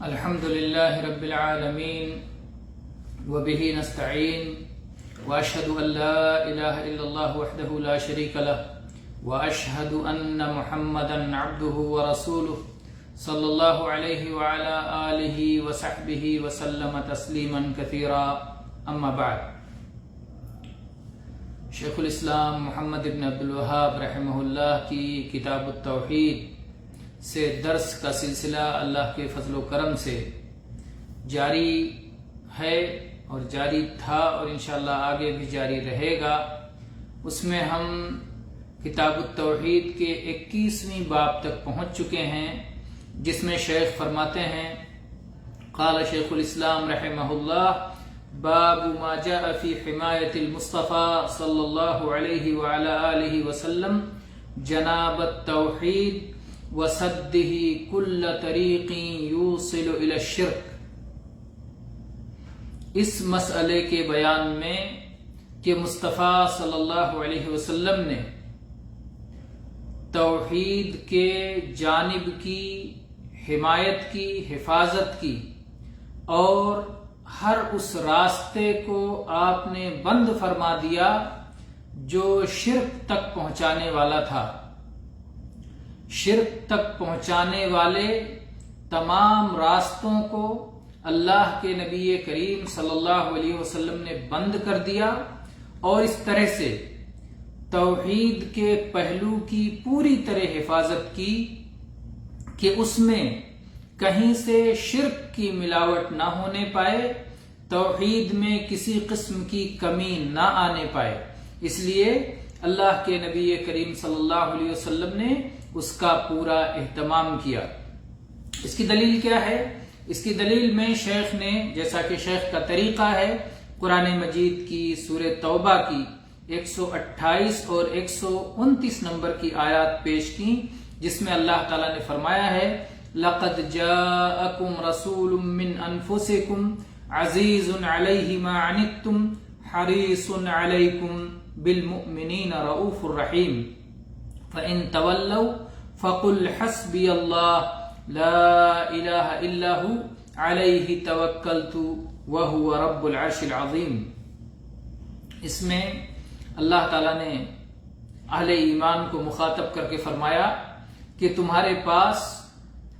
الحمد لله رب العالمين وبه نستعين وأشهد أن لا إله إلا الله وحده لا شريك له وأشهد أن محمدا عبده ورسوله صلى الله عليه وعلى آله وصحبه وسلم تسليما كثيرا أما بعد. شیخ الاسلام محمد ابن عبد الوہاب رحمہ اللہ کی کتاب التوحید سے درس کا سلسلہ اللہ کے فضل و کرم سے جاری ہے اور جاری تھا اور انشاءاللہ آگے بھی جاری رہے گا. اس میں ہم کتاب التوحید کے 21ویں باب تک پہنچ چکے ہیں، جس میں شیخ فرماتے ہیں قال شیخ الاسلام رحمہ اللہ باب ما جاء في حمایت المصطفى صلی اللہ علیہ وعلى آلہ وسلم جناب التوحید وصده كل طریق یوصل الى الشرک. اس مسئلے کے بیان میں کہ مصطفیٰ صلی اللہ علیہ وسلم نے توحید کے جانب کی حمایت کی، حفاظت کی اور ہر اس راستے کو آپ نے بند فرما دیا جو شرک تک پہنچانے والا تھا. شرک تک پہنچانے والے تمام راستوں کو اللہ کے نبی کریم صلی اللہ علیہ وسلم نے بند کر دیا اور اس طرح سے توحید کے پہلو کی پوری طرح حفاظت کی کہ اس میں کہیں سے شرک کی ملاوٹ نہ ہونے پائے، توحید میں کسی قسم کی کمی نہ آنے پائے. اس لیے اللہ کے نبی کریم صلی اللہ علیہ وسلم نے اس کا پورا اہتمام کیا. اس کی دلیل کیا ہے؟ اس کی دلیل میں شیخ نے، جیسا کہ شیخ کا طریقہ ہے، قرآن مجید کی سورہ توبہ کی 128 اور 129 نمبر کی آیات پیش کی، جس میں اللہ تعالیٰ نے فرمایا ہے لَقَدْ جَاءَكُمْ رَسُولٌ مِّنْ أَنفُسِكُمْ عَزِيزٌ عَلَيْهِ مَا عَنِتُّمْ حَرِيصٌ عَلَيْكُمْ بِالْمُؤْمِنِينَ رَءُوفٌ رَحِيمٌ فَإِن تَوَلَّوْا فَقُلْ حَسْبِيَ اللَّهُ لَا إِلَهَ إِلَّا هُوَ عَلَيْهِ تَوَكَّلْتُ وَهُوَ رَبُّ الْعَرْشِ الْعَظِيمِ. اس میں اللہ تعالیٰ نے اہل ایمان کو مخاطب کر کے فرمایا کہ تمہارے پاس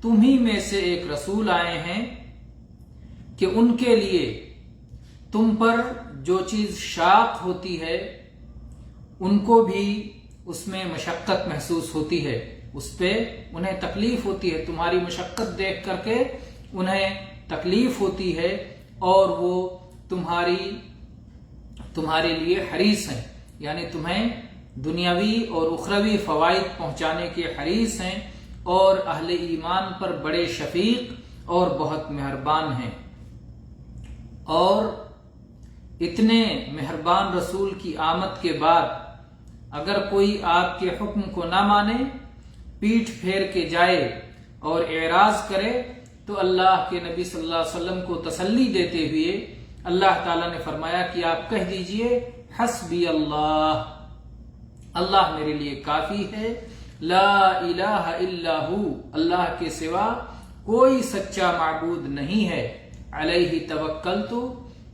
تمہیں میں سے ایک رسول آئے ہیں کہ ان کے لیے تم پر جو چیز شاق ہوتی ہے ان کو بھی اس میں مشقت محسوس ہوتی ہے، اس پہ انہیں تکلیف ہوتی ہے، تمہاری مشقت دیکھ کر کے انہیں تکلیف ہوتی ہے اور وہ تمہارے لیے حریص ہیں، یعنی تمہیں دنیاوی اور اخروی فوائد پہنچانے کے حریص ہیں اور اہل ایمان پر بڑے شفیق اور بہت مہربان ہیں. اور اتنے مہربان رسول کی آمد کے بعد اگر کوئی آپ کے حکم کو نہ مانے، پیٹھ پھیر کے جائے اور اعراض کرے، تو اللہ کے نبی صلی اللہ علیہ وسلم کو تسلی دیتے ہوئے اللہ تعالیٰ نے فرمایا کہ آپ کہہ دیجئے حسبی اللہ، اللہ میرے لیے کافی ہے، لا الہ الا ہو، اللہ کے سوا کوئی سچا معبود نہیں ہے، علیہ توکلت،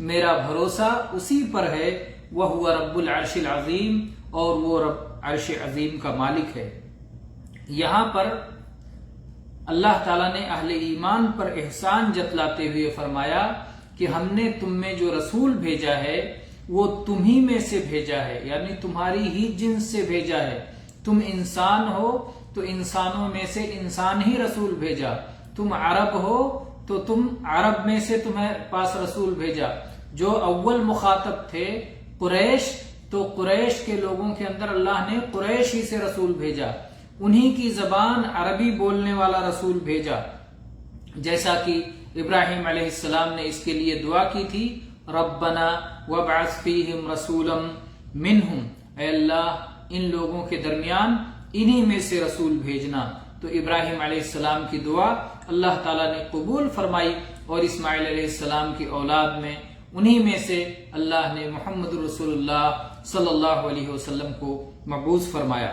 میرا بھروسہ اسی پر ہے، وہو رب العرش العظیم، اور وہ رب عرش عظیم کا مالک ہے. یہاں پر اللہ تعالیٰ نے اہل ایمان پر احسان جتلاتے ہوئے فرمایا کہ ہم نے تم میں جو رسول بھیجا ہے وہ تمہیں میں سے بھیجا ہے، یعنی تمہاری ہی جنس سے بھیجا ہے. تم انسان ہو تو انسانوں میں سے انسان ہی رسول بھیجا، تم عرب ہو تو تم عرب میں سے تمہیں پاس رسول بھیجا. جو اول مخاطب تھے قریش، تو قریش کے لوگوں کے اندر اللہ نے قریش ہی سے رسول بھیجا، انہی کی زبان عربی بولنے والا رسول بھیجا. جیسا کہ ابراہیم علیہ السلام نے اس کے لیے دعا کی تھی ربنا وابعث فیہم رسولا منہم، اے اللہ ان لوگوں کے درمیان انہی میں سے رسول بھیجنا. تو ابراہیم علیہ السلام کی دعا اللہ تعالیٰ نے قبول فرمائی اور اسماعیل علیہ السلام کی اولاد میں انہی میں سے اللہ نے محمد رسول اللہ صلی اللہ علیہ وسلم کو مبعوث فرمایا.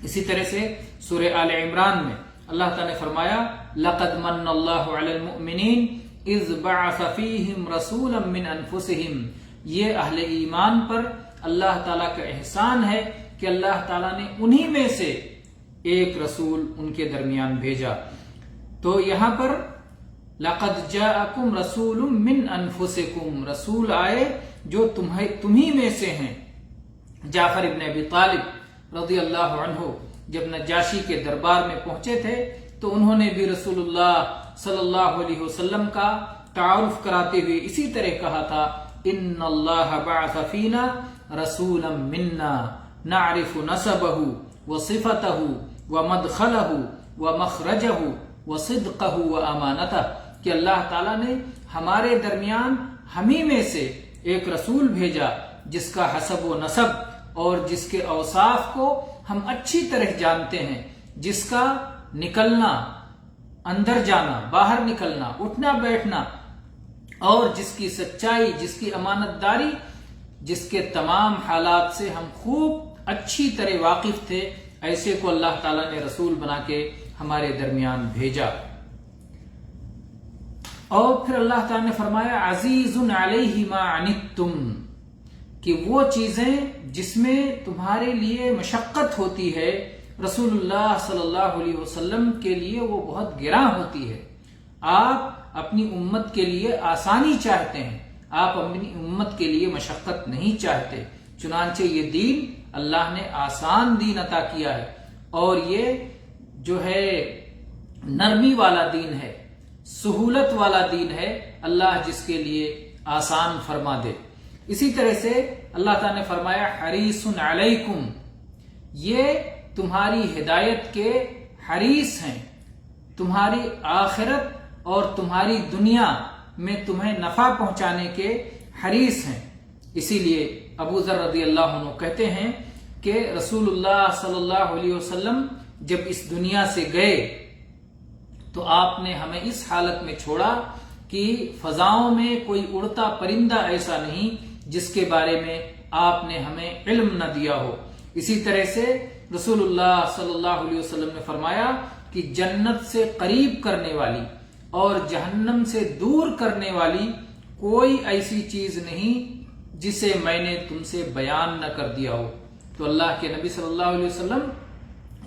اسی طرح سے سورہ آل عمران میں اللہ تعالیٰ نے فرمایا لقد من اللہ علی المؤمنین اذ بعث فیہم رسولا من انفسہم، یہ اہل ایمان پر اللہ تعالیٰ کا احسان ہے کہ اللہ تعالیٰ نے انہی میں سے ایک رسول ان کے درمیان بھیجا۔ تو یہاں پر لقد جاءکم رسول من انفسکم، رسول آئے جو تمہی میں سے ہیں۔ جعفر ابن ابی طالب رضی اللہ عنہ جب نجاشی کے دربار میں پہنچے تھے تو انہوں نے بھی رسول اللہ صلی اللہ علیہ وسلم کا تعارف کراتے ہوئے اسی طرح کہا تھا، ان اللہ بعث فینا رسولا منا نعرف نسبہ وصفتہ ومدخلہ ومخرجہ وصدقہ وامانتہ، کہ اللہ تعالیٰ نے ہمارے درمیان ہمیں میں سے ایک رسول بھیجا جس کا حسب و نسب اور جس کے اوصاف کو ہم اچھی طرح جانتے ہیں، جس کا نکلنا، اندر جانا، باہر نکلنا، اٹھنا بیٹھنا، اور جس کی سچائی، جس کی امانت داری، جس کے تمام حالات سے ہم خوب اچھی طرح واقف تھے، ایسے کو اللہ تعالیٰ نے رسول بنا کے ہمارے درمیان بھیجا۔ اور پھر اللہ تعالیٰ نے فرمایا عزیز علیہ ما عنتم، کہ وہ چیزیں جس میں تمہارے لیے مشقت ہوتی ہے رسول اللہ صلی اللہ علیہ وسلم کے لیے وہ بہت گراں ہوتی ہے۔ آپ اپنی امت کے لیے آسانی چاہتے ہیں، آپ اپنی امت کے لیے مشقت نہیں چاہتے، چنانچہ یہ دین اللہ نے آسان دین عطا کیا ہے، اور یہ جو ہے نرمی والا دین ہے، سہولت والا دین ہے، اللہ جس کے لیے آسان فرما دے۔ اسی طرح سے اللہ تعالیٰ نے فرمایا حریص علیکم، یہ تمہاری ہدایت کے حریص ہیں، تمہاری آخرت اور تمہاری دنیا میں تمہیں نفع پہنچانے کے حریص ہیں۔ اسی لیے ابو ذر رضی اللہ عنہ کہتے ہیں کہ رسول اللہ صلی اللہ علیہ وسلم جب اس دنیا سے گئے تو آپ نے ہمیں اس حالت میں چھوڑا کہ فضاؤں میں کوئی اڑتا پرندہ ایسا نہیں جس کے بارے میں آپ نے ہمیں علم نہ دیا ہو۔ اسی طرح سے رسول اللہ صلی اللہ علیہ وسلم نے فرمایا کہ جنت سے قریب کرنے والی اور جہنم سے دور کرنے والی کوئی ایسی چیز نہیں جسے میں نے تم سے بیان نہ کر دیا ہو۔ تو اللہ کے نبی صلی اللہ علیہ وسلم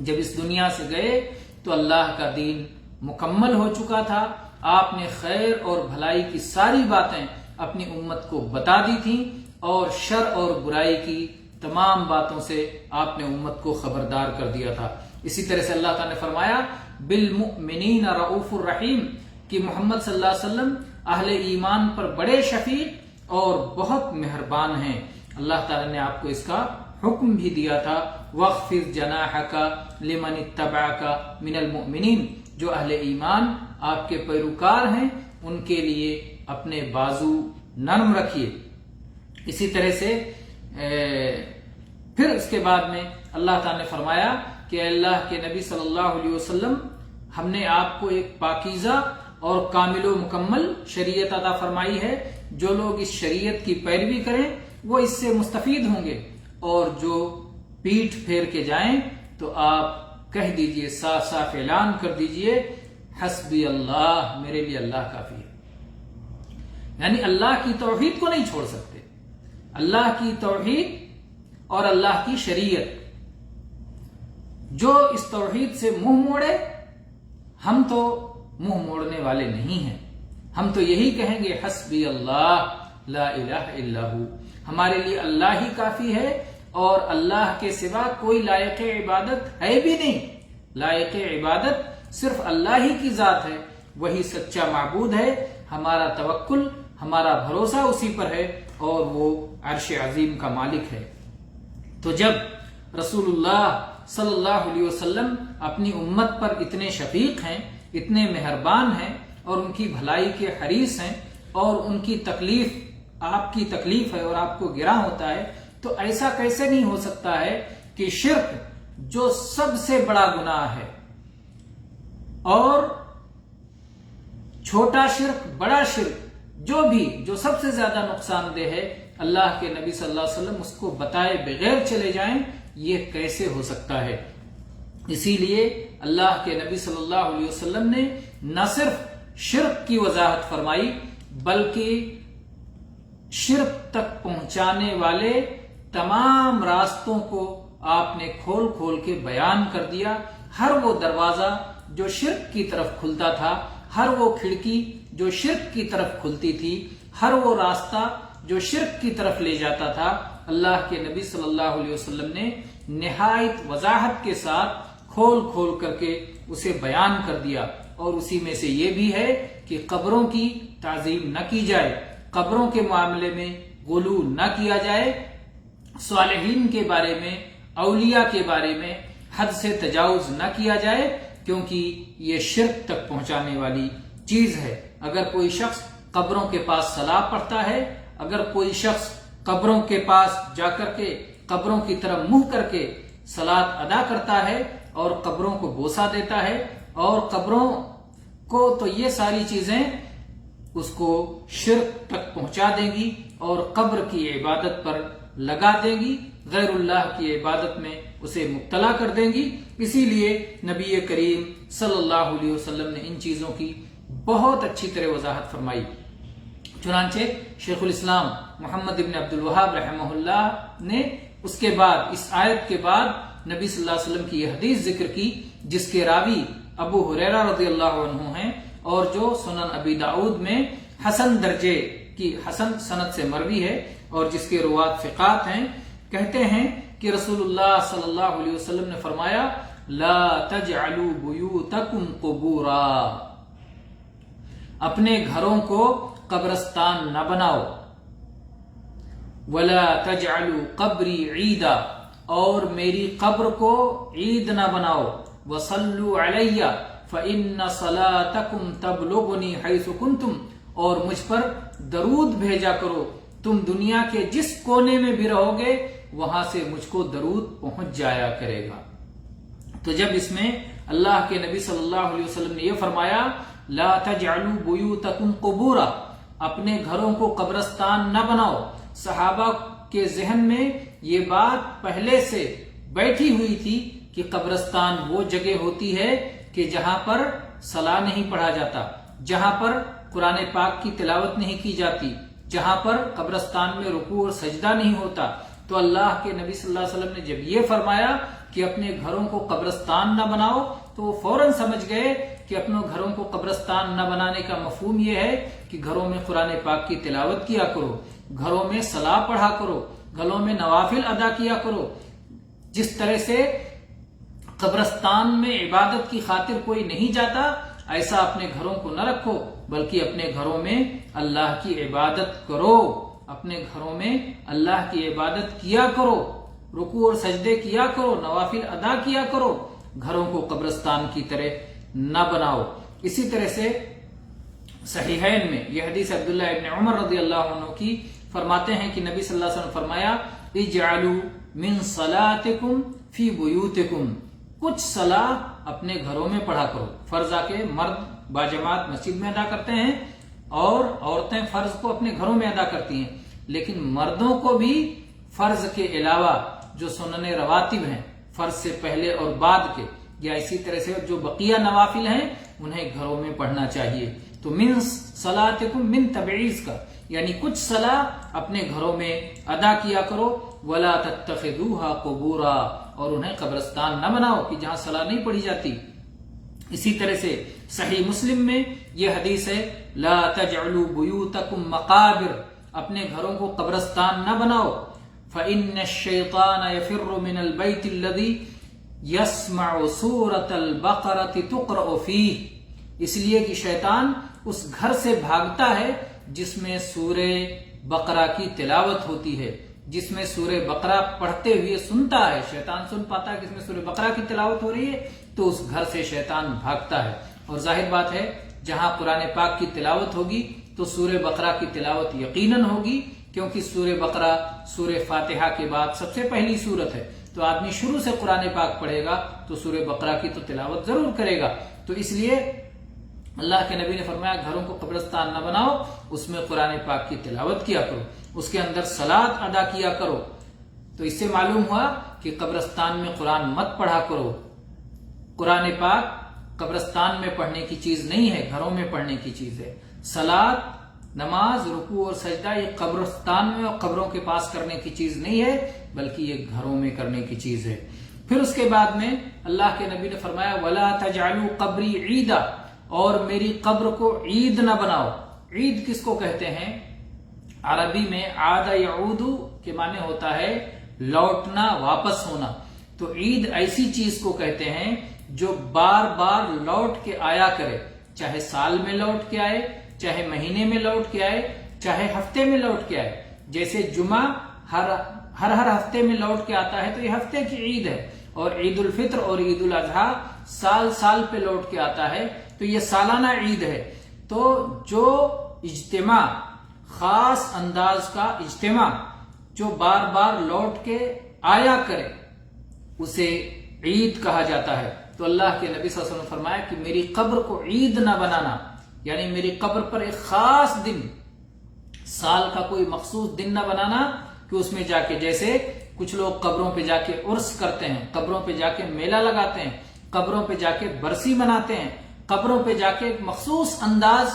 جب اس دنیا سے گئے تو اللہ کا دین مکمل ہو چکا تھا، آپ نے خیر اور بھلائی کی ساری باتیں اپنی امت کو بتا دی تھیں، اور شر اور برائی کی تمام باتوں سے آپ نے امت کو خبردار کر دیا تھا۔ اسی طرح سے اللہ تعالیٰ نے فرمایا بالمؤمنین رؤوف الرحیم، کہ محمد صلی اللہ علیہ وسلم اہل ایمان پر بڑے شفیق اور بہت مہربان ہیں۔ اللہ تعالیٰ نے آپ کو اس کا حکم بھی دیا تھا وَاخْفِضْ جَنَاحَكَ لِمَنِ اتَّبَعَكَ مِنَ الْمُؤْمِنِينَ، جو اہل ایمان آپ کے پیروکار ہیں ان کے لیے اپنے بازو نرم رکھیے۔ اسی طرح سے پھر اس کے بعد میں اللہ تعالیٰ نے فرمایا کہ اللہ کے نبی صلی اللہ علیہ وسلم، ہم نے آپ کو ایک پاکیزہ اور کامل و مکمل شریعت عطا فرمائی ہے، جو لوگ اس شریعت کی پیروی کریں وہ اس سے مستفید ہوں گے، اور جو پیٹھ پھیر کے جائیں تو آپ کہہ دیجئے، صاف صاف اعلان کر دیجئے حسبی اللہ، میرے لیے اللہ کافی ہے۔ یعنی اللہ کی توحید کو نہیں چھوڑ سکتے، اللہ کی توحید اور اللہ کی شریعت، جو اس توحید سے منہ موڑے، ہم تو منہ موڑنے والے نہیں ہیں، ہم تو یہی کہیں گے حسبی اللہ لا الہ الا ہو، ہمارے لیے اللہ ہی کافی ہے، اور اللہ کے سوا کوئی لائق عبادت ہے بھی نہیں، لائق عبادت صرف اللہ ہی کی ذات ہے، وہی سچا معبود ہے، ہمارا توکل، ہمارا بھروسہ اسی پر ہے، اور وہ عرش عظیم کا مالک ہے۔ تو جب رسول اللہ صلی اللہ علیہ وسلم اپنی امت پر اتنے شفیق ہیں، اتنے مہربان ہیں، اور ان کی بھلائی کے حریص ہیں، اور ان کی تکلیف آپ کی تکلیف ہے اور آپ کو گراں ہوتا ہے، تو ایسا کیسے نہیں ہو سکتا ہے کہ شرک جو سب سے بڑا گناہ ہے، اور چھوٹا شرک، بڑا شرک، جو سب سے زیادہ نقصان دہ ہے، اللہ کے نبی صلی اللہ علیہ وسلم اس کو بتائے بغیر چلے جائیں، یہ کیسے ہو سکتا ہے؟ اسی لیے اللہ کے نبی صلی اللہ علیہ وسلم نے نہ صرف شرک کی وضاحت فرمائی بلکہ شرک تک پہنچانے والے تمام راستوں کو آپ نے کھول کھول کے بیان کر دیا. ہر وہ دروازہ جو شرک کی طرف کھلتا تھا، ہر وہ کھڑکی جو شرک کی طرف کھلتی تھی، ہر وہ راستہ جو شرک کی طرف لے جاتا تھا، اللہ کے نبی صلی اللہ علیہ وسلم نے نہایت وضاحت کے ساتھ کھول کھول کر کے اسے بیان کر دیا. اور اسی میں سے یہ بھی ہے کہ قبروں کی تعظیم نہ کی جائے، قبروں کے معاملے میں غلو نہ کیا جائے، صالحین کے بارے میں، اولیاء کے بارے میں حد سے تجاوز نہ کیا جائے، کیونکہ یہ شرک تک پہنچانے والی چیز ہے. اگر کوئی شخص قبروں کے پاس صلاۃ پڑھتا ہے، اگر کوئی شخص قبروں کے پاس جا کر کے قبروں کی طرف منہ کر کے صلاۃ ادا کرتا ہے اور قبروں کو بوسہ دیتا ہے اور قبروں کو، تو یہ ساری چیزیں اس کو شرک تک پہنچا دیں گی اور قبر کی عبادت پر لگا دیں گی، غیر اللہ کی عبادت میں اسے مبتلا کر دیں گی. اسی لیے نبی کریم صلی اللہ علیہ وسلم نے ان چیزوں کی بہت اچھی طرح وضاحت فرمائی. چنانچہ شیخ الاسلام محمد ابن عبد الوہاب رحمہ اللہ نے اس کے بعد، اس آیت کے بعد نبی صلی اللہ علیہ وسلم کی یہ حدیث ذکر کی جس کے راوی ابو ہریرہ رضی اللہ عنہ ہیں اور جو سنن ابی داؤد میں حسن درجے کی، حسن سند سے مروی ہے اور جس کے روات ثقات ہیں. کہتے ہیں کہ رسول اللہ صلی اللہ علیہ وسلم نے فرمایا لا تجعلوا بیوتکم قبورا، اپنے گھروں کو قبرستان نہ بناؤ، ولا تجعلوا قبری عیدا، اور میری قبر کو عید نہ بناؤ، وصلوا علی فإن صلاتکم تبلغنی حیث کنتم، اور مجھ پر درود بھیجا کرو، تم دنیا کے جس کونے میں بھی رہو گے وہاں سے مجھ کو درود پہنچ جایا کرے گا. تو جب اس میں اللہ کے نبی صلی اللہ علیہ وسلم نے یہ فرمایا لا تجعلوا بیوتکم قبورا، اپنے گھروں کو قبرستان نہ بناؤ، صحابہ کے ذہن میں یہ بات پہلے سے بیٹھی ہوئی تھی کہ قبرستان وہ جگہ ہوتی ہے کہ جہاں پر صلاۃ نہیں پڑھا جاتا، جہاں پر قرآن پاک کی تلاوت نہیں کی جاتی، جہاں پر قبرستان میں رکوع اور سجدہ نہیں ہوتا. تو اللہ کے نبی صلی اللہ علیہ وسلم نے جب یہ فرمایا کہ اپنے گھروں کو قبرستان نہ بناؤ تو وہ فوراً سمجھ گئے کہ اپنے گھروں کو قبرستان نہ بنانے کا مفہوم یہ ہے کہ گھروں میں قرآن پاک کی تلاوت کیا کرو، گھروں میں صلاۃ پڑھا کرو، گھروں میں نوافل ادا کیا کرو. جس طرح سے قبرستان میں عبادت کی خاطر کوئی نہیں جاتا، ایسا اپنے گھروں کو نہ رکھو، بلکہ اپنے گھروں میں اللہ کی عبادت کرو، اپنے گھروں میں اللہ کی عبادت کیا کرو، رکوع اور سجدے کیا کرو، نوافل ادا کیا کرو، گھروں کو قبرستان کی طرح نہ بناؤ. اسی طرح سے صحیحین میں یہ حدیث عبداللہ ابن عمر رضی اللہ عنہ کی فرماتے ہیں کہ نبی صلی اللہ علیہ وسلم فرمایا اجعلوا من صلاتکم فی بیوتکم، کچھ صلاۃ اپنے گھروں میں پڑھا کرو. فرض کے مرد باجماعت مسجد میں ادا کرتے ہیں اور عورتیں فرض کو اپنے گھروں میں ادا کرتی ہیں، لیکن مردوں کو بھی فرض کے علاوہ جو سنن رواتب ہیں، فرض سے پہلے اور بعد کے، یا اسی طرح سے جو بقیہ نوافل ہیں انہیں گھروں میں پڑھنا چاہیے. تو من صلاتکم من تبعیض کا، یعنی کچھ صلاۃ اپنے گھروں میں ادا کیا کرو، ولا تتخذوها قبورا، اور انہیں قبرستان نہ بناؤ کہ جہاں صلاۃ نہیں پڑھی جاتی. اسی طرح سے صحیح مسلم میں یہ حدیث ہے لا تجعلوا بیوتکم مقابر، اپنے گھروں کو قبرستان نہ بناؤ. فإن الشیطان یفر من البیت الذی یسمع سورة البقرة تقرأ فیہ، اس لیے کہ شیطان اس گھر سے بھاگتا ہے جس میں سورہ بقرہ کی تلاوت ہوتی ہے، جس میں سورہ بقرہ پڑھتے ہوئے سنتا ہے. شیطان سن پاتا ہے کہ اس میں سورہ بقرہ کی تلاوت ہو رہی ہے تو اس گھر سے شیطان بھاگتا ہے. اور ظاہر بات ہے جہاں قرآن پاک کی تلاوت ہوگی تو سورہ بقرہ کی تلاوت یقیناً ہوگی، کیونکہ سورہ بقرہ سورہ فاتحہ کے بعد سب سے پہلی سورت ہے. تو آدمی شروع سے قرآن پاک پڑھے گا تو سورہ بقرہ کی تو تلاوت ضرور کرے گا. تو اس لیے اللہ کے نبی نے فرمایا گھروں کو قبرستان نہ بناؤ، اس میں قرآن پاک کی تلاوت کیا کرو، اس کے اندر صلاۃ ادا کیا کرو. تو اس سے معلوم ہوا کہ قبرستان میں قرآن مت پڑھا کرو، قرآن پاک قبرستان میں پڑھنے کی چیز نہیں ہے، گھروں میں پڑھنے کی چیز ہے۔ صلاۃ، نماز، رکوع اور سجدہ یہ قبرستان میں اور قبروں کے پاس کرنے کی چیز نہیں ہے، بلکہ یہ گھروں میں کرنے کی چیز ہے۔ پھر اس کے بعد میں اللہ کے نبی نے فرمایا وَلَا تَجْعَلُوا قَبْرِي عِيدًا، اور میری قبر کو عید نہ بناؤ۔ عید کس کو کہتے ہیں؟ عربی میں عاد یعود کے معنی ہوتا ہے لوٹنا، واپس ہونا۔ تو عید ایسی چیز کو کہتے ہیں جو بار بار لوٹ کے آیا کرے، چاہے سال میں لوٹ کے آئے، چاہے مہینے میں لوٹ کے آئے، چاہے ہفتے میں لوٹ کے آئے۔ جیسے جمعہ ہر ہفتے میں لوٹ کے آتا ہے تو یہ ہفتے کی عید ہے، اور عید الفطر اور عید الاضحیٰ سال پہ لوٹ کے آتا ہے تو یہ سالانہ عید ہے۔ تو جو اجتماع، خاص انداز کا اجتماع جو بار بار لوٹ کے آیا کرے، اسے عید کہا جاتا ہے۔ تو اللہ کے نبی صلی اللہ علیہ وسلم نے فرمایا کہ میری قبر کو عید نہ بنانا، یعنی میری قبر پر ایک خاص دن، سال کا کوئی مخصوص دن نہ بنانا کہ اس میں جا کے، جیسے کچھ لوگ قبروں پہ جا کے عرس کرتے ہیں، قبروں پہ جا کے میلہ لگاتے ہیں، قبروں پہ جا کے برسی مناتے ہیں، قبروں پہ جا کے ایک مخصوص انداز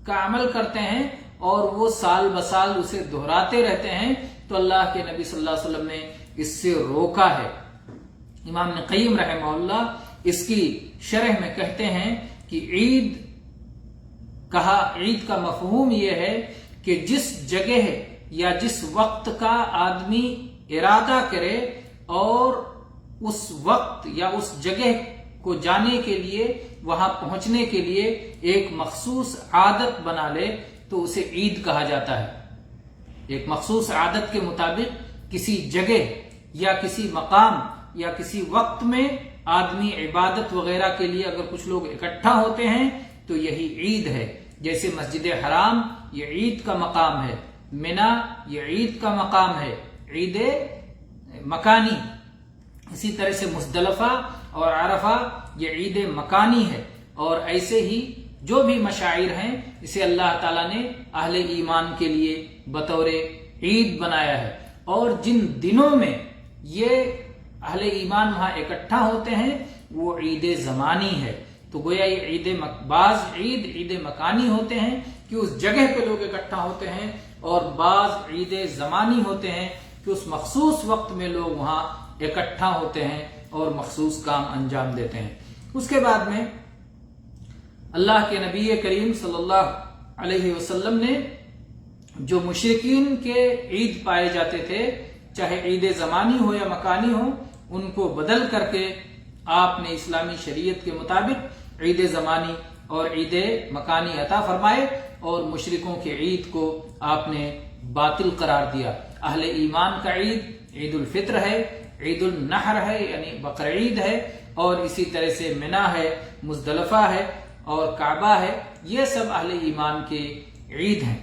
کا عمل کرتے ہیں اور وہ سال بسال اسے دہراتے رہتے ہیں۔ تو اللہ کے نبی صلی اللہ علیہ وسلم نے اس سے روکا ہے۔ امام ابن قیم رحمہ اللہ اس کی شرح میں کہتے ہیں کہ عید کا مفہوم یہ ہے کہ جس جگہ یا جس وقت کا آدمی ارادہ کرے اور اس وقت یا اس جگہ کو جانے کے لیے، وہاں پہنچنے کے لیے ایک مخصوص عادت بنا لے تو اسے عید کہا جاتا ہے۔ ایک مخصوص عادت کے مطابق کسی جگہ یا کسی مقام یا کسی وقت میں آدمی عبادت وغیرہ کے لیے اگر کچھ لوگ اکٹھا ہوتے ہیں تو یہی عید ہے۔ جیسے مسجد حرام یہ عید کا مقام ہے، منا یہ عید کا مقام ہے، عید مکانی۔ اسی طرح سے مزدلفہ اور عرفہ یہ عید مکانی ہے، اور ایسے ہی جو بھی مشاعر ہیں اسے اللہ تعالیٰ نے اہل ایمان کے لیے بطور عید بنایا ہے۔ اور جن دنوں میں یہ اہل ایمان وہاں اکٹھا ہوتے ہیں وہ عید زمانی ہے۔ تو گویا یہ بعض عید مکانی ہوتے ہیں کہ اس جگہ پہ لوگ اکٹھا ہوتے ہیں، اور بعض عید زمانی ہوتے ہیں کہ اس مخصوص وقت میں لوگ وہاں اکٹھا ہوتے ہیں اور مخصوص کام انجام دیتے ہیں۔ اس کے بعد میں اللہ کے نبی کریم صلی اللہ علیہ وسلم نے جو مشرکین کے عید پائے جاتے تھے، چاہے عید زمانی ہو یا مکانی ہو، ان کو بدل کر کے آپ نے اسلامی شریعت کے مطابق عید زمانی اور عید مکانی عطا فرمائے، اور مشرکوں کے عید کو آپ نے باطل قرار دیا۔ اہل ایمان کا عید عید الفطر ہے، عید النحر ہے یعنی بقرعید ہے، اور اسی طرح سے منا ہے، مزدلفہ ہے اور کعبہ ہے، یہ سب اہل ایمان کے عید ہیں۔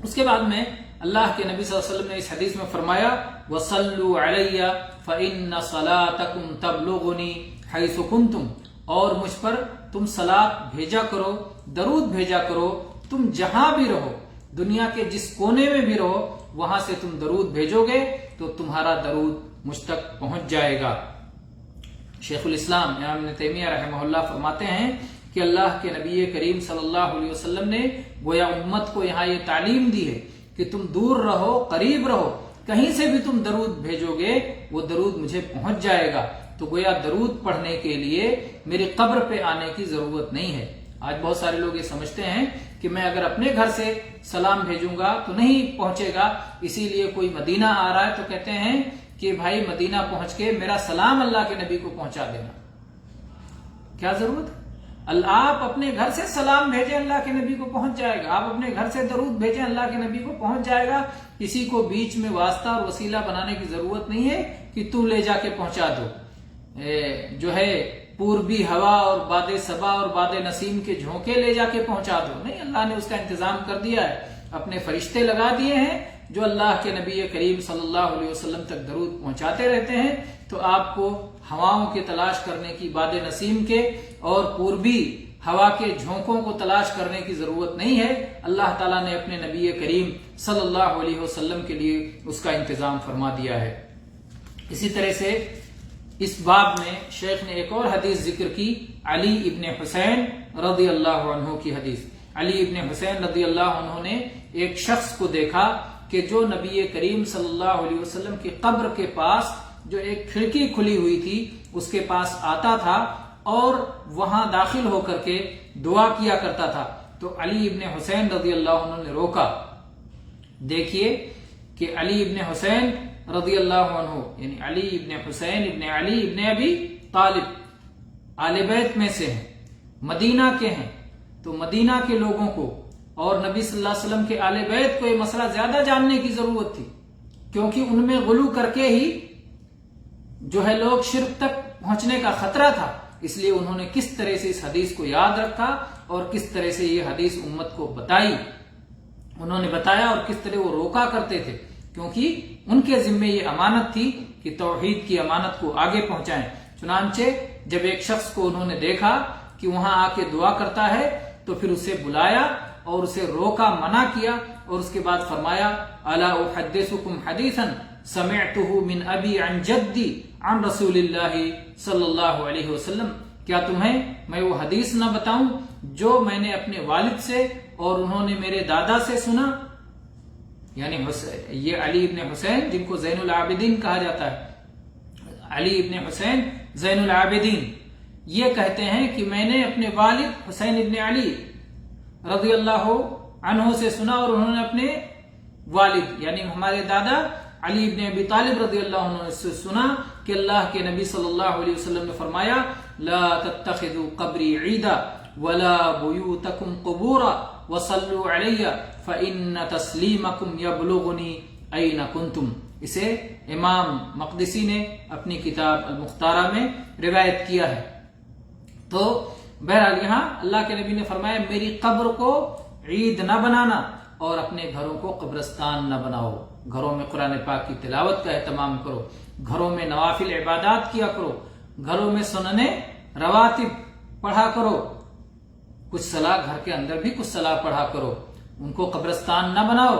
اس کے بعد میں اللہ کے نبی صلی اللہ علیہ وسلم نے اس حدیث میں فرمایا وَصَلُّوا عَلَيَّ فَإِنَّ صَلَاتَكُمْ تَبْلُغُنِي حَيْثُ كُنْتُمْ، اور مجھ پر تم صلاۃ بھیجا کرو، درود بھیجا کرو، تم جہاں بھی رہو، دنیا کے جس کونے میں بھی رہو، وہاں سے تم درود بھیجو گے تو تمہارا درود مجھ تک پہنچ جائے گا۔ شیخ الاسلام امام ابن تیمیہ رحمہ اللہ فرماتے ہیں کہ اللہ کے نبی کریم صلی اللہ علیہ وسلم نے گویا امت کو یہاں یہ تعلیم دی ہے کہ تم دور رہو، قریب رہو، کہیں سے بھی تم درود بھیجو گے وہ درود مجھے پہنچ جائے گا۔ تو گویا درود پڑھنے کے لیے میری قبر پہ آنے کی ضرورت نہیں ہے۔ آج بہت سارے لوگ یہ سمجھتے ہیں کہ میں اگر اپنے گھر سے سلام بھیجوں گا تو نہیں پہنچے گا، اسی لیے کوئی مدینہ آ رہا ہے تو کہتے ہیں کہ بھائی مدینہ پہنچ کے میرا سلام اللہ کے نبی کو پہنچا دینا۔ کیا ضرورت ہے؟ آپ اپنے گھر سے سلام بھیجیں، اللہ کے نبی کو پہنچ جائے گا۔ آپ اپنے گھر سے درود بھیجیں، اللہ کے نبی کو پہنچ جائے گا۔ کسی کو بیچ میں واسطہ اور وسیلہ بنانے کی ضرورت نہیں ہے کہ تو لے جا کے پہنچا دو۔ جو ہے پوربی ہوا اور باد صبا اور باد نسیم کے جھونکے لے جا کے پہنچا دو، نہیں، اللہ نے اس کا انتظام کر دیا ہے، اپنے فرشتے لگا دیے ہیں جو اللہ کے نبی کریم صلی اللہ علیہ وسلم تک درود پہنچاتے رہتے ہیں۔ تو آپ کو ہواؤں کی تلاش کرنے کی، باد نسیم کے اور پوربی ہوا کے جھونکوں کو تلاش کرنے کی ضرورت نہیں ہے۔ اللہ تعالیٰ نے اپنے نبی کریم صلی اللہ علیہ وسلم کے لیے اس کا انتظام فرما دیا ہے۔ اسی طرح سے اس باب میں شیخ نے ایک اور حدیث ذکر کی، علی ابن حسین رضی اللہ عنہ کی حدیث۔ علی ابن حسین رضی اللہ عنہ نے ایک شخص کو دیکھا کہ جو نبی کریم صلی اللہ علیہ وسلم کی قبر کے پاس جو ایک کھڑکی کھلی ہوئی تھی اس کے پاس آتا تھا اور وہاں داخل ہو کر کے دعا کیا کرتا تھا۔ تو علی ابن حسین رضی اللہ عنہ نے روکا۔ دیکھیے کہ علی ابن حسین رضی اللہ عنہ یعنی علی ابن حسین ابن علی ابن ابی طالب آل بیت میں سے ہیں، مدینہ کے ہیں، تو مدینہ کے لوگوں کو اور نبی صلی اللہ علیہ وسلم کے آل بیت کو یہ مسئلہ زیادہ جاننے کی ضرورت تھی، کیونکہ ان میں غلو کر کے ہی جو ہے لوگ شرک تک پہنچنے کا خطرہ تھا۔ اس لیے انہوں نے کس طرح سے اس حدیث کو یاد رکھا اور کس طرح سے یہ حدیث امت کو بتائی، انہوں نے بتایا اور کس طرح وہ روکا کرتے تھے، کیونکہ ان کے ذمے یہ امانت تھی کہ توحید کی امانت کو آگے پہنچائیں۔ چنانچہ جب ایک شخص کو انہوں نے دیکھا کہ وہاں آ کے دعا کرتا ہے تو پھر اسے بلایا اور اسے روکا، منع کیا، اور اس کے بعد فرمایا الا احدثکم حدیثا سمعته من ابی عن جدی عن رسول اللہ صلی اللہ علیہ وسلم، کیا تمہیں میں وہ حدیث نہ بتاؤں جو میں نے اپنے والد سے اور انہوں نے میرے دادا سے سنا؟ یعنی یہ علی ابن حسین جن کو زین العابدین کہا جاتا ہے، علی ابن حسین زین العابدین، یہ کہتے ہیں کہ میں نے اپنے والد حسین ابن علی رضی اللہ عنہ سے سنا اور انہوں نے اپنے والد یعنی ہمارے دادا علی ابن ابی طالب رضی اللہ عنہ سے سنا کہ اللہ کے نبی صلی اللہ علیہ وسلم نے فرمایا لا تتخذوا قبری عیدا ولا بیوتکم قبورا وصلوا علی فإن تسلیمکم یبلغنی این کنتم۔ اسے امام مقدسی نے اپنی کتاب المختارہ میں روایت کیا ہے۔ تو بہرحال یہاں اللہ کے نبی نے فرمایا میری قبر کو عید نہ بنانا اور اپنے گھروں کو قبرستان نہ بناؤ، گھروں میں قرآن پاک کی تلاوت کا اہتمام کرو، گھروں میں نوافل عبادات کیا کرو، گھروں میں سننے رواتب پڑھا کرو، کچھ صلاح گھر کے اندر بھی کچھ صلاح پڑھا کرو، ان کو قبرستان نہ بناؤ۔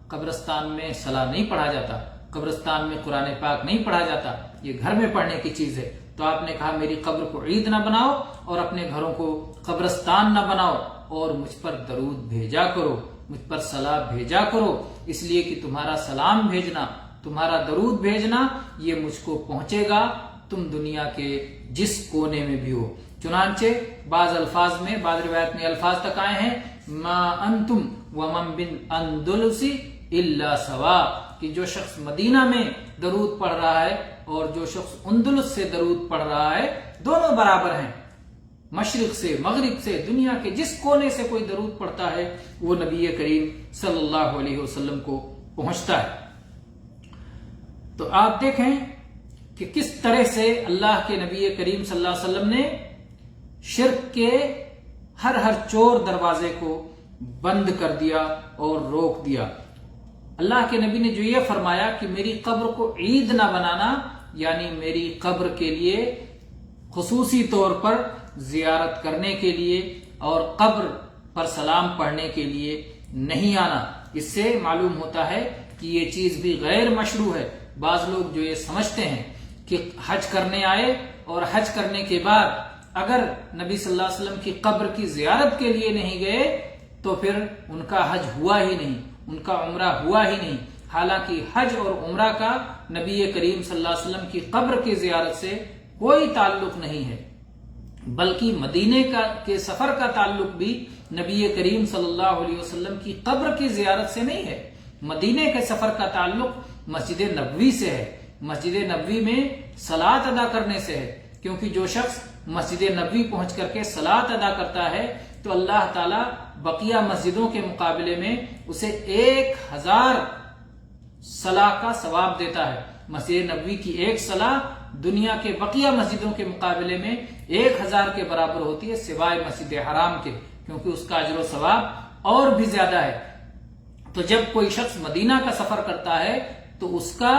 قبرستان میں صلاح نہیں پڑھا جاتا، قبرستان میں قرآن پاک نہیں پڑھا جاتا، یہ گھر میں پڑھنے کی چیز ہے۔ تو آپ نے کہا میری قبر کو عید نہ بناؤ اور اپنے گھروں کو قبرستان نہ بناؤ، اور مجھ پر درود بھیجا کرو، مجھ پر صلاح بھیجا کرو، اس لیے کہ تمہارا سلام بھیجنا، تمہارا درود بھیجنا یہ مجھ کو پہنچے گا تم دنیا کے جس کونے میں بھی ہو۔ چنانچہ بعض الفاظ میں، بعض روایت میں الفاظ تک آئے ہیں ما انتم ومن بالاندلس الا سوا، کہ جو شخص مدینہ میں درود پڑھ رہا ہے اور جو شخص اندلس سے درود پڑھ رہا ہے دونوں برابر ہیں۔ مشرق سے مغرب سے دنیا کے جس کونے سے کوئی درود پڑھتا ہے وہ نبی کریم صلی اللہ علیہ وسلم کو پہنچتا ہے۔ تو آپ دیکھیں کہ کس طرح سے اللہ کے نبی کریم صلی اللہ علیہ وسلم نے شرک کے ہر چور دروازے کو بند کر دیا اور روک دیا۔ اللہ کے نبی نے جو یہ فرمایا کہ میری قبر کو عید نہ بنانا، یعنی میری قبر کے لیے خصوصی طور پر زیارت کرنے کے لیے اور قبر پر سلام پڑھنے کے لیے نہیں آنا، اس سے معلوم ہوتا ہے کہ یہ چیز بھی غیر مشروع ہے۔ بعض لوگ جو یہ سمجھتے ہیں کہ حج کرنے آئے اور حج کرنے کے بعد اگر نبی صلی اللہ علیہ وسلم کی قبر کی زیارت کے لیے نہیں گئے تو پھر ان کا حج ہوا ہی نہیں، ان کا عمرہ ہوا ہی نہیں۔ حالانکہ حج اور عمرہ کا نبی کریم صلی اللہ علیہ وسلم کی قبر کی زیارت سے کوئی تعلق نہیں ہے، بلکہ مدینے کے سفر کا تعلق بھی نبی کریم صلی اللہ علیہ وسلم کی قبر کی زیارت سے نہیں ہے۔ مدینے کے سفر کا تعلق مسجد نبوی سے ہے، مسجد نبوی میں صلاۃ ادا کرنے سے ہے، کیونکہ جو شخص مسجد نبوی پہنچ کر کے صلاۃ ادا کرتا ہے تو اللہ تعالیٰ بقیہ مسجدوں کے مقابلے میں اسے 1000 صلاح کا ثواب دیتا ہے۔ مسجد نبوی کی ایک صلاح دنیا کے بقیہ مسجدوں کے مقابلے میں 1000 کے برابر ہوتی ہے، سوائے مسجد حرام کے، کیونکہ اس کا اجر و ثواب اور بھی زیادہ ہے۔ تو جب کوئی شخص مدینہ کا سفر کرتا ہے تو اس کا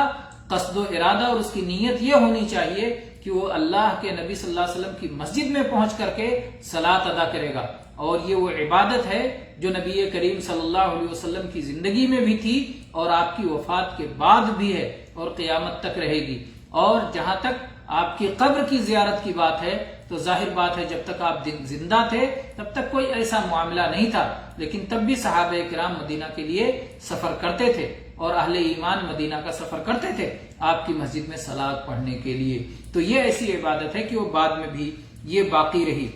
قصد و ارادہ اور اس کی نیت یہ ہونی چاہیے کہ وہ اللہ کے نبی صلی اللہ علیہ وسلم کی مسجد میں پہنچ کر کے صلاۃ ادا کرے گا، اور یہ وہ عبادت ہے جو نبی کریم صلی اللہ علیہ وسلم کی زندگی میں بھی تھی اور آپ کی وفات کے بعد بھی ہے اور قیامت تک رہے گی۔ اور جہاں تک آپ کی قبر کی زیارت کی بات ہے تو ظاہر بات ہے جب تک آپ زندہ تھے تب تک کوئی ایسا معاملہ نہیں تھا، لیکن تب بھی صحابہ کرام مدینہ کے لیے سفر کرتے تھے اور اہل ایمان مدینہ کا سفر کرتے تھے آپ کی مسجد میں صلاۃ پڑھنے کے لیے۔ تو یہ ایسی عبادت ہے کہ وہ بعد میں بھی یہ باقی رہی۔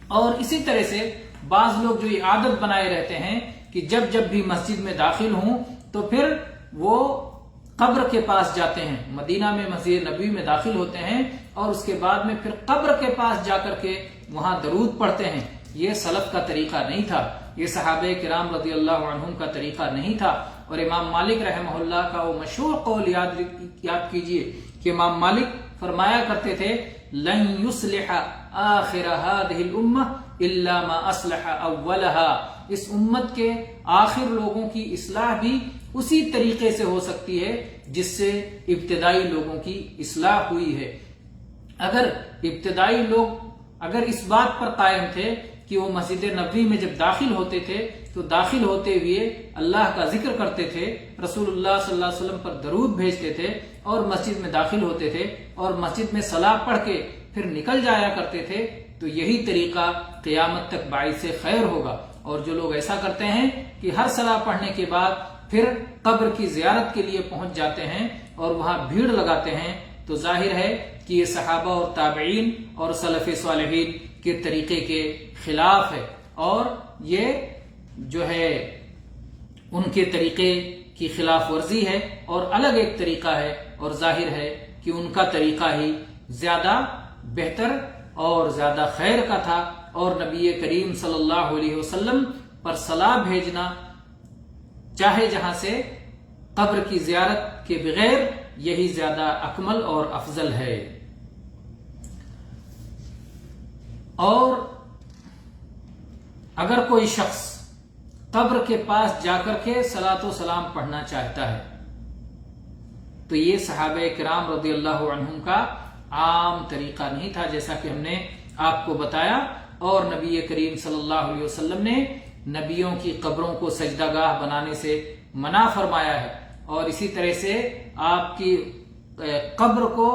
اور اسی طرح سے بعض لوگ جو یہ عادت بنائے رہتے ہیں کہ جب بھی مسجد میں داخل ہوں تو پھر وہ قبر کے پاس جاتے ہیں، مدینہ میں مسجد نبوی میں داخل ہوتے ہیں اور اس کے بعد میں پھر قبر کے پاس جا کر کے وہاں درود پڑھتے ہیں۔ یہ سلف کا طریقہ نہیں تھا، یہ صحابہ کرام رضی اللہ عنہم کا طریقہ نہیں تھا۔ اور امام مالک رحمہ اللہ کا وہ مشہور قول یاد کیجئے کہ امام مالک فرمایا کرتے تھے لن يصلح آخر هذه الامه الا ما اصلح اولها، اس امت کے آخر لوگوں کی اصلاح بھی اسی طریقے سے ہو سکتی ہے جس سے ابتدائی لوگوں کی اصلاح ہوئی ہے۔ اگر ابتدائی لوگ اگر اس بات پر قائم تھے کہ وہ مسجد نبوی میں جب داخل ہوتے تھے تو داخل ہوتے ہوئے اللہ کا ذکر کرتے تھے، رسول اللہ صلی اللہ علیہ وسلم پر درود بھیجتے تھے اور مسجد میں داخل ہوتے تھے اور مسجد میں صلاۃ پڑھ کے پھر نکل جایا کرتے تھے، تو یہی طریقہ قیامت تک باعث خیر ہوگا۔ اور جو لوگ ایسا کرتے ہیں کہ ہر صلاۃ پڑھنے کے بعد پھر قبر کی زیارت کے لیے پہنچ جاتے ہیں اور وہاں بھیڑ لگاتے ہیں، تو ظاہر ہے کہ یہ صحابہ اور تابعین اور سلف صالحین کے طریقے کے خلاف ہے، اور یہ جو ہے ان کے طریقے کی خلاف ورزی ہے اور الگ ایک طریقہ ہے، اور ظاہر ہے کہ ان کا طریقہ ہی زیادہ بہتر اور زیادہ خیر کا تھا، اور نبی کریم صلی اللہ علیہ وسلم پر صلاح بھیجنا چاہے جہاں سے قبر کی زیارت کے بغیر یہی زیادہ اکمل اور افضل ہے۔ اور اگر کوئی شخص قبر کے پاس جا کر کے صلاۃ و سلام پڑھنا چاہتا ہے تو یہ صحابہ کرام رضی اللہ عنہم کا عام طریقہ نہیں تھا، جیسا کہ ہم نے آپ کو بتایا، اور نبی کریم صلی اللہ علیہ وسلم نے نبیوں کی قبروں کو سجدہ گاہ بنانے سے منع فرمایا ہے، اور اسی طرح سے آپ کی قبر کو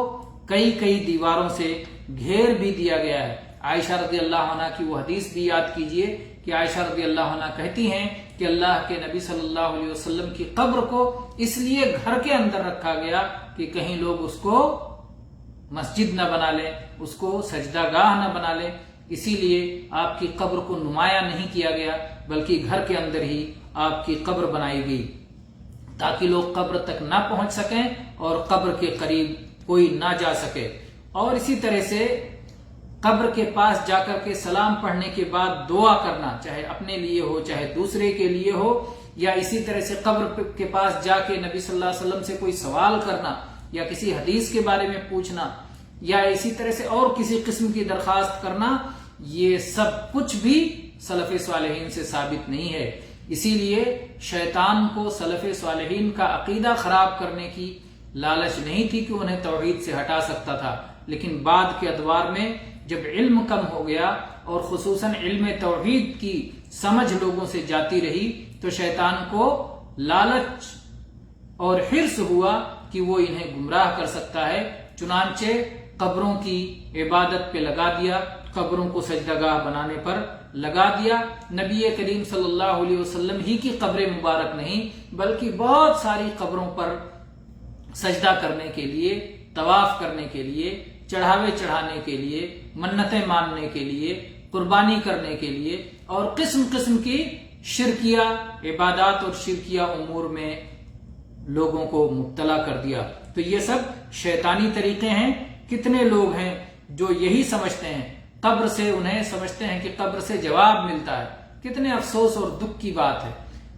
کئی دیواروں سے گھیر بھی دیا گیا ہے۔ عائشہ رضی اللہ عنہ کی وہ حدیث بھی یاد کیجئے کہ عائشہ رضی اللہ عنہ کہتی ہیں کہ اللہ کے نبی صلی اللہ علیہ وسلم کی قبر کو اس لیے گھر کے اندر رکھا گیا کہ کہیں لوگ اس کو مسجد نہ بنا لیں، اس کو سجدہ گاہ نہ بنا لیں، اسی لیے آپ کی قبر کو نمایاں نہیں کیا گیا بلکہ گھر کے اندر ہی آپ کی قبر بنائی گئی تاکہ لوگ قبر تک نہ پہنچ سکیں اور قبر کے قریب کوئی نہ جا سکے۔ اور اسی طرح سے قبر کے پاس جا کر کے سلام پڑھنے کے بعد دعا کرنا، چاہے اپنے لیے ہو چاہے دوسرے کے لیے ہو، یا اسی طرح سے قبر کے پاس جا کے نبی صلی اللہ علیہ وسلم سے کوئی سوال کرنا یا کسی حدیث کے بارے میں پوچھنا یا اسی طرح سے اور کسی قسم کی درخواست کرنا، یہ سب کچھ بھی سلف صالحین سے ثابت نہیں ہے۔ اسی لیے شیطان کو سلف صالحین کا عقیدہ خراب کرنے کی لالچ نہیں تھی کہ انہیں توحید سے ہٹا سکتا تھا، لیکن بعد کے ادوار میں جب علم کم ہو گیا اور خصوصاً علم توحید کی سمجھ لوگوں سے جاتی رہی تو شیطان کو لالچ اور حرص ہوا کہ وہ انہیں گمراہ کر سکتا ہے، چنانچہ قبروں کی عبادت پہ لگا دیا، قبروں کو سجدہ گاہ بنانے پر لگا دیا۔ نبی کریم صلی اللہ علیہ وسلم ہی کی قبر مبارک نہیں بلکہ بہت ساری قبروں پر سجدہ کرنے کے لیے، طواف کرنے کے لیے، چڑھاوے چڑھانے کے لیے، منتیں ماننے کے لیے، قربانی کرنے کے لیے اور قسم قسم کی شرکیہ عبادات اور شرکیہ امور میں لوگوں کو مبتلا کر دیا۔ تو یہ سب شیطانی طریقے ہیں۔ کتنے لوگ ہیں جو یہی سمجھتے ہیں، قبر سے انہیں سمجھتے ہیں کہ قبر سے جواب ملتا ہے۔ کتنے افسوس اور دکھ کی بات ہے،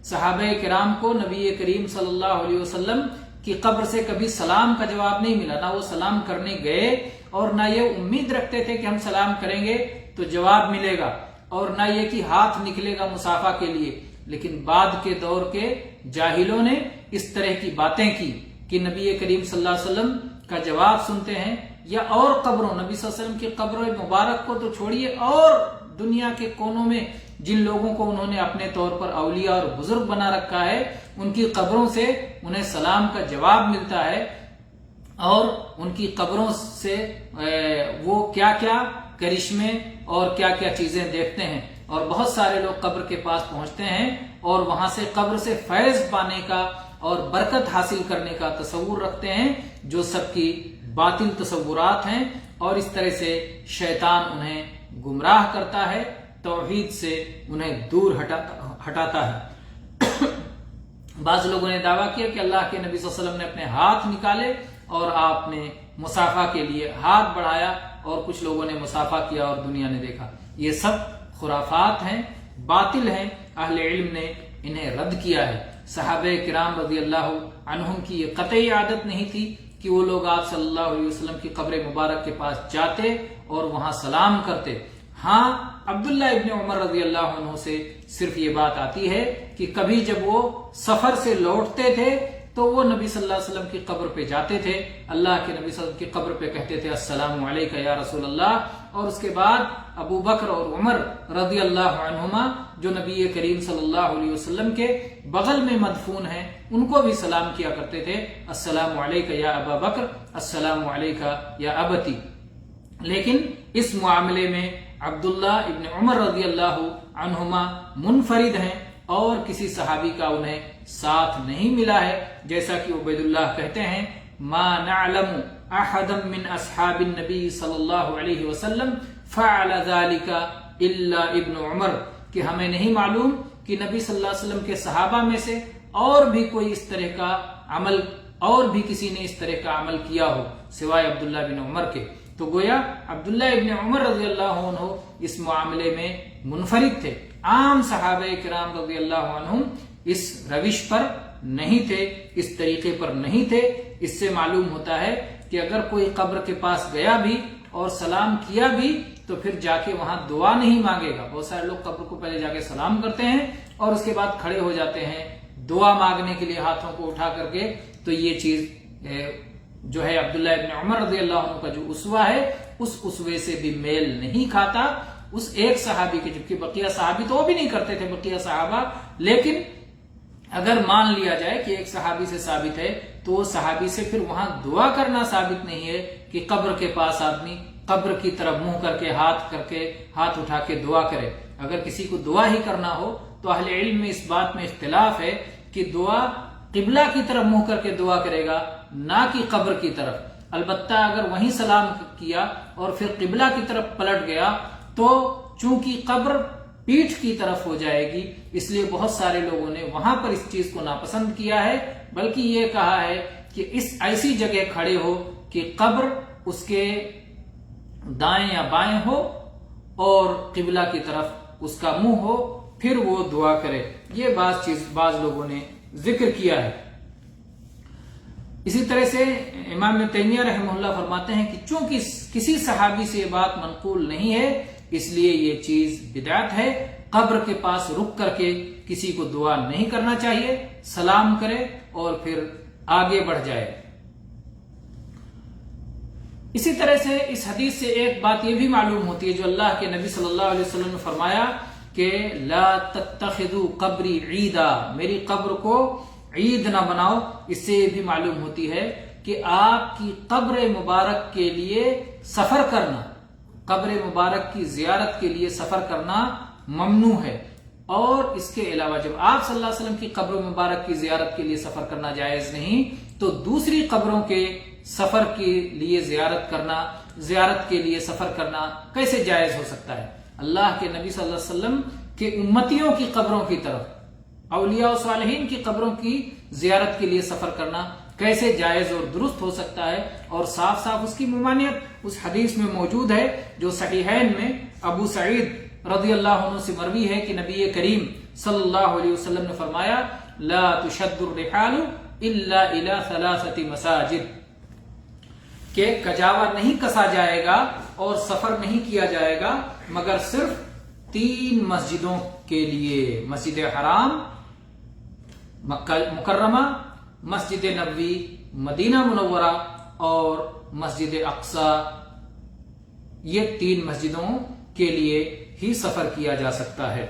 صحابہ کرام کو نبی کریم صلی اللہ علیہ وسلم کی قبر سے کبھی سلام کا جواب نہیں ملا، نہ وہ سلام کرنے گئے اور نہ یہ امید رکھتے تھے کہ ہم سلام کریں گے تو جواب ملے گا، اور نہ یہ کہ ہاتھ نکلے گا مصافحہ کے لیے۔ لیکن بعد کے دور کے جاہلوں نے اس طرح کی باتیں کی کہ نبی کریم صلی اللہ علیہ وسلم کا جواب سنتے ہیں، یا اور قبروں، نبی صلی اللہ علیہ وسلم کی قبر مبارک کو تو چھوڑیے، اور دنیا کے کونوں میں جن لوگوں کو انہوں نے اپنے طور پر اولیاء اور بزرگ بنا رکھا ہے، ان کی قبروں سے انہیں سلام کا جواب ملتا ہے، اور ان کی قبروں سے وہ کیا کیا کرشمے اور کیا کیا چیزیں دیکھتے ہیں، اور بہت سارے لوگ قبر کے پاس پہنچتے ہیں اور وہاں سے قبر سے فیض پانے کا اور برکت حاصل کرنے کا تصور رکھتے ہیں، جو سب کی باطل تصورات ہیں، اور اس طرح سے شیطان انہیں گمراہ کرتا ہے، توحید سے انہیں دور ہٹاتا ہے۔ بعض لوگوں نے دعویٰ کیا کہ اللہ کے نبی صلی اللہ علیہ وسلم نے اپنے ہاتھ نکالے اور آپ نے مصافحہ کے لیے ہاتھ بڑھایا، اور کچھ لوگوں نے مصافحہ کیا اور دنیا نے دیکھا۔ یہ سب خرافات ہیں، باطل ہیں، اہل علم نے انہیں رد کیا ہے۔ صحابہ کرام رضی اللہ عنہم کی یہ قطعی عادت نہیں تھی کہ وہ لوگ آپ صلی اللہ علیہ وسلم کی قبر مبارک کے پاس جاتے اور وہاں سلام کرتے۔ ہاں، عبداللہ ابن عمر رضی اللہ عنہ سے صرف یہ بات آتی ہے کہ کبھی جب وہ سفر سے لوٹتے تھے تو وہ نبی صلی اللہ علیہ وسلم کی قبر پہ جاتے تھے، اللہ کے نبی صلی اللہ علیہ وسلم کی قبر پہ کہتے تھے السلام علیکہ یا رسول اللہ، اور اس کے بعد ابو بکر اور عمر رضی اللہ عنہما جو نبی کریم صلی اللہ علیہ وسلم کے بغل میں مدفون ہیں ان کو بھی سلام کیا کرتے تھے السلام علیکہ یا ابا بکر، السلام علیکہ یا ابتی۔ لیکن اس معاملے میں عبداللہ ابن عمر رضی اللہ عنہما منفرد ہیں اور کسی صحابی کا انہیں ساتھ نہیں ملا ہے، جیسا کہ عبید اللہ کہتے ہیں ما نعلم احدا من اصحاب النبی صلی اللہ علیہ وسلم فعل ذلك الا ابن عمر، کہ ہمیں نہیں معلوم کہ نبی صلی اللہ علیہ وسلم کے صحابہ میں سے اور بھی کوئی اس طرح کا عمل، اور بھی کسی نے اس طرح کا عمل کیا ہو سوائے عبداللہ بن عمر کے۔ تو گویا عبداللہ ابن عمر رضی اللہ عنہ اس معاملے میں منفرد تھے، عام صحابہ کرام رضی اللہ عنہم اس روش پر نہیں تھے، اس طریقے پر نہیں تھے۔ اس سے معلوم ہوتا ہے کہ اگر کوئی قبر کے پاس گیا بھی اور سلام کیا بھی تو پھر جا کے وہاں دعا نہیں مانگے گا۔ بہت سارے لوگ قبر کو پہلے جا کے سلام کرتے ہیں اور اس کے بعد کھڑے ہو جاتے ہیں دعا مانگنے کے لیے ہاتھوں کو اٹھا کر کے، تو یہ چیز جو ہے عبداللہ ابن عمر رضی اللہ عنہ کا جو اسوہ ہے اس اسوے سے بھی میل نہیں کھاتا۔ اس ایک صحابی کے، جبکہ بقیہ صحابی تو وہ بھی نہیں کرتے تھے بقیہ صحابہ، لیکن اگر مان لیا جائے کہ ایک صحابی سے ثابت ہے تو وہ صحابی سے پھر وہاں دعا کرنا ثابت نہیں ہے کہ قبر کے پاس آدمی قبر کی طرف منہ کر کے ہاتھ اٹھا کے دعا کرے۔ اگر کسی کو دعا ہی کرنا ہو تو اہل علم میں اس بات میں اختلاف ہے کہ دعا قبلہ کی طرف منہ کر کے دعا کرے گا نہ کہ قبر کی طرف۔ البتہ اگر وہیں سلام کیا اور پھر قبلہ کی طرف پلٹ گیا تو چونکہ قبر پیٹھ کی طرف ہو جائے گی، اس لیے بہت سارے لوگوں نے وہاں پر اس چیز کو ناپسند کیا ہے، بلکہ یہ کہا ہے کہ اس ایسی جگہ کھڑے ہو کہ قبر اس کے دائیں یا بائیں ہو اور قبلہ کی طرف اس کا منہ ہو، پھر وہ دعا کرے۔ یہ بعض لوگوں نے ذکر کیا ہے۔ اسی طرح سے امام ابن تیمیہ رحمہ اللہ فرماتے ہیں کہ چونکہ کسی صحابی سے یہ بات منقول نہیں ہے اس لیے یہ چیز بدعت ہے۔ قبر کے پاس رک کر کے کسی کو دعا نہیں کرنا چاہیے، سلام کرے اور پھر آگے بڑھ جائے۔ اسی طرح سے اس حدیث سے ایک بات یہ بھی معلوم ہوتی ہے جو اللہ کے نبی صلی اللہ علیہ وسلم نے فرمایا کہ لا تتخذوا قبری عیدا، میری قبر کو عید نہ بناؤ۔ اس سے یہ بھی معلوم ہوتی ہے کہ آپ کی قبر مبارک کے لیے سفر کرنا، قبر مبارک کی زیارت کے لیے سفر کرنا ممنوع ہے، اور اس کے علاوہ جب آپ صلی اللہ علیہ وسلم کی قبر مبارک کی زیارت کے لیے سفر کرنا جائز نہیں تو دوسری قبروں کے سفر کے لیے زیارت کے لیے سفر کرنا کیسے جائز ہو سکتا ہے؟ اللہ کے نبی صلی اللہ علیہ وسلم کے امتیوں کی قبروں کی طرف، اولیاء و صالحین کی قبروں کی زیارت کے لیے سفر کرنا کیسے جائز اور درست ہو سکتا ہے؟ اور صاف صاف اس کی ممانعت اس حدیث میں موجود ہے جو صحیحین میں ابو سعید رضی اللہ عنہ سے مروی ہے کہ نبی کریم صلی اللہ علیہ وسلم نے فرمایا لا تشد الرحال الا الى ثلاثه مساجد، کہ کجاوا نہیں کسا جائے گا اور سفر نہیں کیا جائے گا مگر صرف 3 مسجدوں کے لیے، مسجد حرام مکہ مکرمہ، مسجد نبوی مدینہ منورہ اور مسجد اقصی۔ یہ 3 مسجدوں کے لیے ہی سفر کیا جا سکتا ہے۔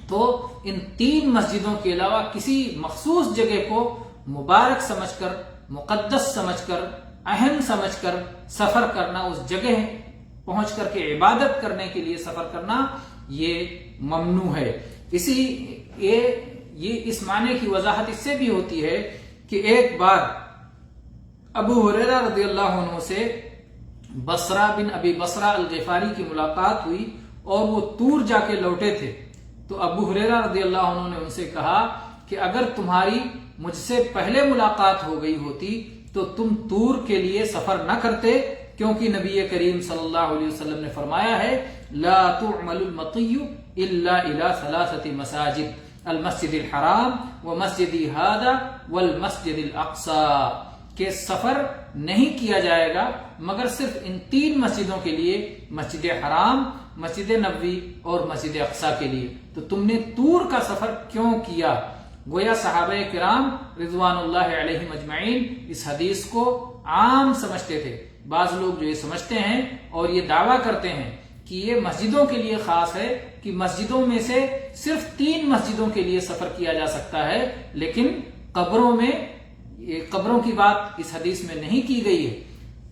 تو ان 3 مسجدوں کے علاوہ کسی مخصوص جگہ کو مبارک سمجھ کر، مقدس سمجھ کر اہم سمجھ کر سفر کرنا، اس جگہ پہنچ کر کے عبادت کرنے کے لیے سفر کرنا یہ ممنوع ہے۔ اس معنی کی وضاحت اس سے بھی ہوتی ہے کہ ایک بار ابو ہریرہ رضی اللہ عنہ سے بصرہ بن ابی بصرہ الغفاری کی ملاقات ہوئی اور وہ طور جا کے لوٹے تھے، تو ابو ہریرہ رضی اللہ عنہ نے ان سے کہا کہ اگر تمہاری مجھ سے پہلے ملاقات ہو گئی ہوتی تو تم طور کے لیے سفر نہ کرتے، کیونکہ نبی کریم صلی اللہ علیہ وسلم نے فرمایا ہے لا تعمل المطی الا الى ثلاثه مساجد المسجد الحرام ومسجد هذا والمسجد الاقصى، کہ سفر نہیں کیا جائے گا مگر صرف ان 3 مسجدوں کے لیے، مسجد حرام، مسجد نبوی اور مسجد اقصی کے لیے، تو تم نے طور کا سفر کیوں کیا؟ گویا صحابہ کرام رضوان اللہ علیہم اجمعین اس حدیث کو عام سمجھتے تھے۔ بعض لوگ جو یہ سمجھتے ہیں اور یہ دعویٰ کرتے ہیں کہ یہ مسجدوں کے لیے خاص ہے کہ مسجدوں میں سے صرف 3 مسجدوں کے لیے سفر کیا جا سکتا ہے، لیکن قبروں کی بات اس حدیث میں نہیں کی گئی ہے،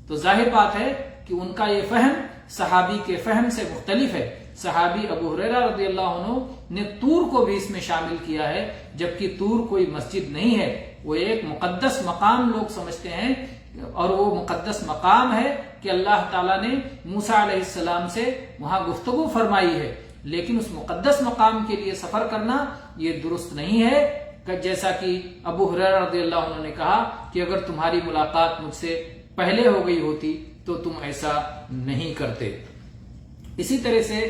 تو ظاہر بات ہے کہ ان کا یہ فہم صحابی کے فہم سے مختلف ہے۔ صحابی ابو ہریرہ رضی اللہ عنہ نے طور کو بھی اس میں شامل کیا ہے، جبکہ طور کوئی مسجد نہیں ہے، وہ ایک مقدس مقام لوگ سمجھتے ہیں، اور وہ مقدس مقام ہے کہ اللہ تعالیٰ نے موسیٰ علیہ السلام سے وہاں گفتگو فرمائی ہے، لیکن اس مقدس مقام کے لیے سفر کرنا یہ درست نہیں ہے، جیسا کہ ابو ہریرہ رضی اللہ عنہ نے کہا کہ اگر تمہاری ملاقات مجھ سے پہلے ہو گئی ہوتی تو تم ایسا نہیں کرتے۔ اسی طرح سے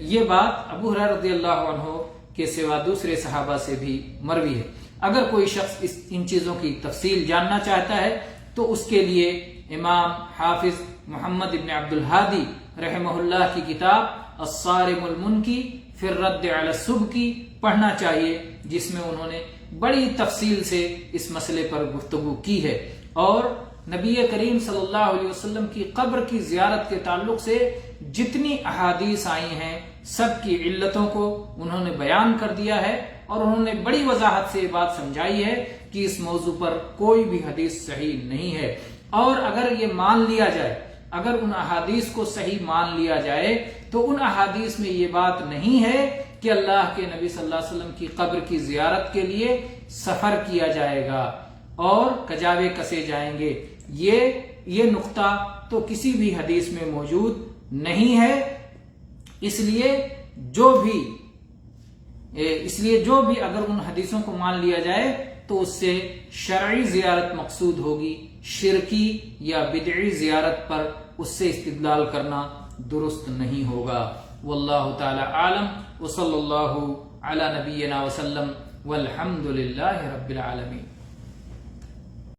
یہ بات ابو ہریرہ رضی اللہ عنہ کے سوا دوسرے صحابہ سے بھی مروی ہے۔ اگر کوئی شخص ان چیزوں کی تفصیل جاننا چاہتا ہے تو اس کے لیے امام حافظ محمد ابن عبد الہادی رحمہ اللہ کی کتاب الصارم المنکی فی الرد علی السبکی پڑھنا چاہیے، جس میں انہوں نے بڑی تفصیل سے اس مسئلے پر گفتگو کی ہے، اور نبی کریم صلی اللہ علیہ وسلم کی قبر کی زیارت کے تعلق سے جتنی احادیث آئی ہیں سب کی علتوں کو انہوں نے بیان کر دیا ہے، اور انہوں نے بڑی وضاحت سے یہ بات سمجھائی ہے کہ اس موضوع پر کوئی بھی حدیث صحیح نہیں ہے، اور اگر یہ مان لیا جائے، اگر ان احادیث کو صحیح مان لیا جائے تو ان احادیث میں یہ بات نہیں ہے کہ اللہ کے نبی صلی اللہ علیہ وسلم کی قبر کی زیارت کے لیے سفر کیا جائے گا اور کجاوے کسے جائیں گے، یہ نقطہ تو کسی بھی حدیث میں موجود نہیں ہے۔ اس لیے جو بھی اگر ان حدیثوں کو مان لیا جائے تو اس سے شرعی زیارت مقصود ہوگی، شرکی یا بدعی زیارت پر اس سے استدلال کرنا درست نہیں ہوگا۔ واللہ تعالی عالم، وصلی اللہ علی نبینا وسلم، والحمد للہ رب العالمین۔